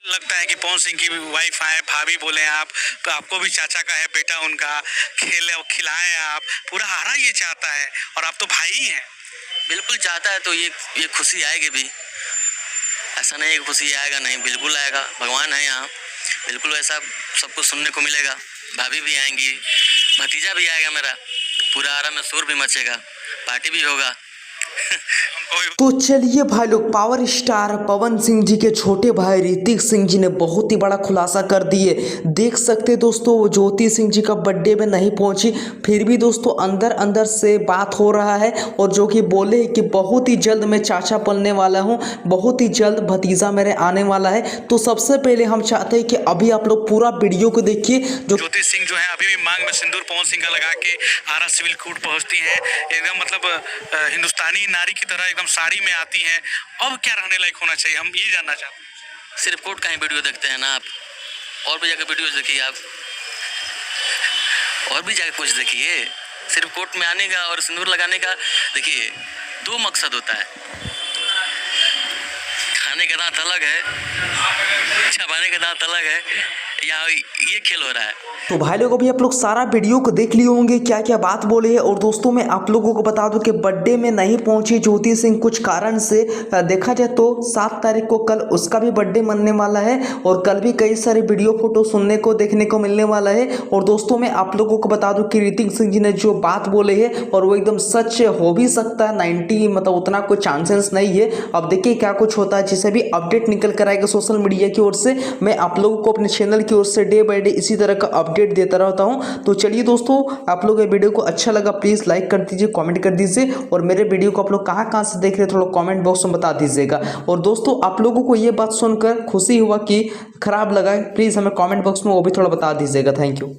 लगता है कि पवन सिंह की वाइफ आए, भाभी बोले आप, तो आपको भी चाचा का है बेटा, उनका खिलाए आप, पूरा हारा ये चाहता है और आप तो भाई ही हैं। बिल्कुल चाहता है तो ये खुशी आएगी भी, ऐसा नहीं है खुशी आएगा नहीं, बिल्कुल आएगा। भगवान है यहाँ, बिल्कुल वैसा सबको सुनने को मिलेगा। भाभी भी आएंगी, भतीजा भी आएगा मेरा, पूरा आरा में शोर भी मचेगा, पार्टी भी होगा। तो चलिए भाई लोग, पावर स्टार पवन सिंह जी के छोटे भाई ऋतिक सिंह जी ने बहुत ही बड़ा खुलासा कर दिए। देख सकते दोस्तों, ज्योति सिंह जी का बर्थडे में नहीं पहुंची, फिर भी दोस्तों अंदर अंदर से बात हो रहा है और जो कि बोले कि बहुत ही जल्द मैं चाचा बनने वाला हूं, बहुत ही जल्द भतीजा मेरे आने वाला है। तो सबसे पहले हम चाहते हैं कि अभी आप लोग पूरा वीडियो को देखिए। जो ज्योति सिंह जो है अभी भी मांग में सिंदूर पवन सिंह का लगा के आरा सिविल कोर्ट पहुंचती है, एकदम मतलब हिंदुस्तानी नारी की तरह एकदम साड़ी में आती हैं। अब क्या रहने लायक होना चाहिए, हम ये जानना चाहते हैं। सिर्फ कोर्ट का ही वीडियो देखते हैं ना आप, और भी जाकर वीडियो देखिए आप, और भी जाकर कुछ देखिए। सिर्फ कोर्ट में आने का और सिंदूर लगाने का देखिए दो मकसद होता है, खाने का दांत अलग है, चबाने का दांत अलग है, या ये खेल हो रहा है। तो भाई लोग अभी आप लोग सारा वीडियो को देख लिए होंगे क्या क्या बात बोले है। और दोस्तों मैं आप लोगों को बता दूं कि बर्थडे में नहीं पहुंची ज्योति सिंह कुछ कारण से। देखा जाए तो 7 तारीख को कल उसका भी बर्थडे मनने वाला है और कल भी कई सारे वीडियो फोटो सुनने को देखने को मिलने वाला है। और दोस्तों मैं आप लोगों को बता दूं कि ऋतिक सिंह जी ने जो बात बोले है और वो एकदम सच हो भी सकता है, 90 मतलब उतना कोई चांसेस नहीं है। अब देखिए क्या कुछ होता है, जिसे भी अपडेट निकल कर आएगा सोशल मीडिया की ओर से, मैं आप लोगों को अपने चैनल की ओर से डे बाय डे इसी तरह का अपडेट देता रहता हूं। तो चलिए दोस्तों, आप लोग ये वीडियो को अच्छा लगा प्लीज लाइक कर दीजिए, कमेंट कर दीजिए, और मेरे वीडियो को आप लोग कहां से देख रहे हैं थोड़ा कमेंट बॉक्स में बता दीजिएगा। और दोस्तों आप लोगों को ये बात सुनकर खुशी हुआ कि खराब लगा, प्लीज हमें कमेंट बॉक्स में वो भी थोड़ा बता दीजिएगा। Thank you.